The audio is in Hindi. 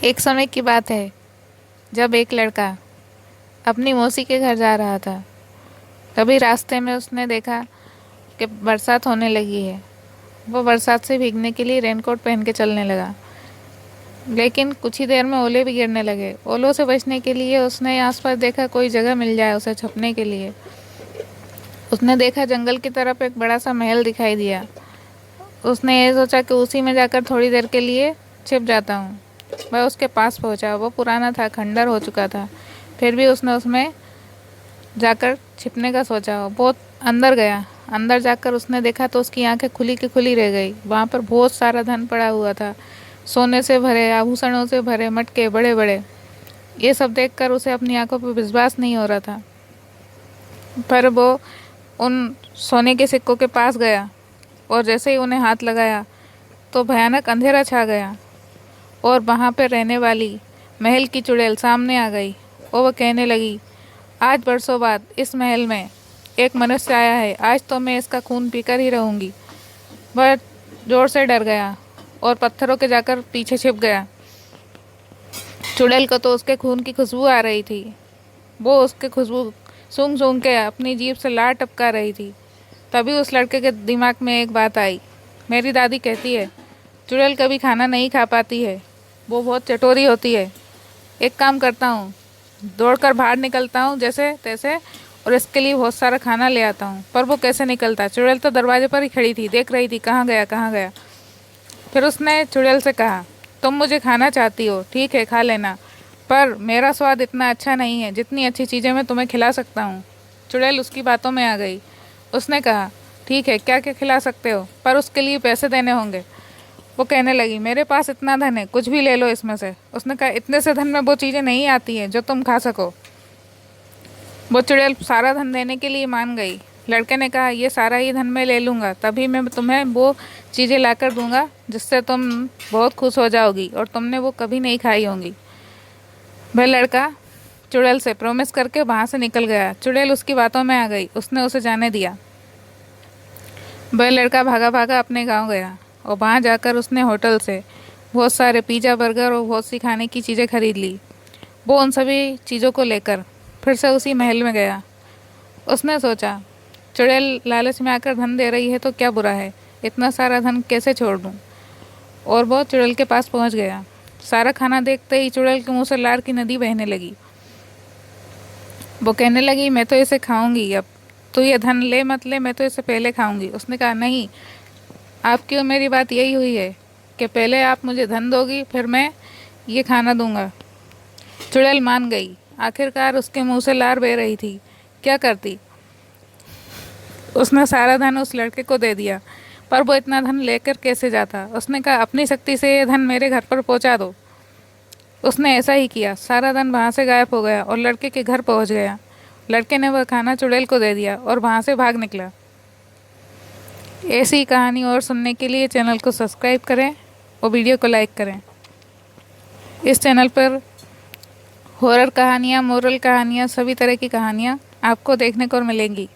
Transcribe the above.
एक समय की बात है जब एक लड़का अपनी मौसी के घर जा रहा था। तभी रास्ते में उसने देखा कि बरसात होने लगी है। वो बरसात से भीगने के लिए रेनकोट पहन के चलने लगा, लेकिन कुछ ही देर में ओले भी गिरने लगे। ओलों से बचने के लिए उसने आसपास देखा कोई जगह मिल जाए उसे छुपने के लिए। उसने देखा जंगल की तरफ एक बड़ा सा महल दिखाई दिया। उसने ये सोचा कि उसी में जाकर थोड़ी देर के लिए छिप जाता हूँ। वह उसके पास पहुंचा। वो पुराना था, खंडर हो चुका था, फिर भी उसने उसमें जाकर छिपने का सोचा। वो बहुत अंदर गया। अंदर जाकर उसने देखा तो उसकी आंखें खुली की खुली रह गई। वहाँ पर बहुत सारा धन पड़ा हुआ था, सोने से भरे, आभूषणों से भरे मटके बड़े बड़े। ये सब देखकर उसे अपनी आंखों पर विश्वास नहीं हो रहा था। पर वो उन सोने के सिक्कों के पास गया और जैसे ही उन्हें हाथ लगाया तो भयानक अंधेरा छा गया और वहाँ पर रहने वाली महल की चुड़ैल सामने आ गई और वह कहने लगी, आज बरसों बाद इस महल में एक मनुष्य आया है, आज तो मैं इसका खून पीकर ही रहूंगी। वह जोर से डर गया और पत्थरों के जाकर पीछे छिप गया। चुड़ैल को तो उसके खून की खुशबू आ रही थी। वो उसके खुशबू सूंघ सूंघ के अपनी जीभ से लार टपका रही थी। तभी उस लड़के के दिमाग में एक बात आई। मेरी दादी कहती है चुड़ैल कभी खाना नहीं खा पाती है, वो बहुत चटोरी होती है। एक काम करता हूँ, दौड़कर बाहर निकलता हूँ जैसे तैसे और इसके लिए बहुत सारा खाना ले आता हूँ। पर वो कैसे निकलता? चुड़ैल तो दरवाजे पर ही खड़ी थी, देख रही थी कहाँ गया कहाँ गया। फिर उसने चुड़ैल से कहा, तुम मुझे खाना चाहती हो, ठीक है खा लेना, पर मेरा स्वाद इतना अच्छा नहीं है जितनी अच्छी चीज़ें मैं तुम्हें खिला सकता हूँ। चुड़ैल उसकी बातों में आ गई। उसने कहा, ठीक है क्या क्या खिला सकते हो, पर उसके लिए पैसे देने होंगे। वो कहने लगी, मेरे पास इतना धन है, कुछ भी ले लो इसमें से। उसने कहा, इतने से धन में वो चीज़ें नहीं आती हैं जो तुम खा सको। वो चुड़ैल सारा धन देने के लिए मान गई। लड़के ने कहा, ये सारा ही धन मैं ले लूँगा, तभी मैं तुम्हें वो चीज़ें लाकर दूंगा जिससे तुम बहुत खुश हो जाओगी और तुमने वो कभी नहीं खाई होंगी। वह लड़का चुड़ैल से प्रॉमिस करके वहाँ से निकल गया। चुड़ैल उसकी बातों में आ गई, उसने उसे जाने दिया। वह लड़का भागा भागा अपने गांव गया और वहाँ जाकर उसने होटल से बहुत सारे पिज़्ज़ा, बर्गर और बहुत सी खाने की चीज़ें खरीद ली। वो उन सभी चीज़ों को लेकर फिर से उसी महल में गया। उसने सोचा, चुड़ैल लालच में आकर धन दे रही है तो क्या बुरा है, इतना सारा धन कैसे छोड़ दूँ। और वो चुड़ैल के पास पहुँच गया। सारा खाना देखते ही चुड़ैल के मुँह से लार की नदी बहने लगी। वो कहने लगी, मैं तो इसे खाऊंगी अब, तू ये धन ले मत ले, मैं तो इसे पहले खाऊंगी। उसने कहा, नहीं, आपकी और मेरी बात यही हुई है कि पहले आप मुझे धन दोगी फिर मैं ये खाना दूंगा। चुड़ैल मान गई। आखिरकार उसके मुंह से लार बह रही थी, क्या करती। उसने सारा धन उस लड़के को दे दिया, पर वो इतना धन लेकर कैसे जाता। उसने कहा, अपनी शक्ति से ये धन मेरे घर पर पहुंचा दो। उसने ऐसा ही किया। सारा धन वहाँ से गायब हो गया और लड़के के घर पहुँच गया। लड़के ने वह खाना चुड़ैल को दे दिया और वहाँ से भाग निकला। ऐसी कहानी और सुनने के लिए चैनल को सब्सक्राइब करें और वीडियो को लाइक करें। इस चैनल पर हॉरर कहानियाँ, मोरल कहानियाँ, सभी तरह की कहानियाँ आपको देखने को मिलेंगी।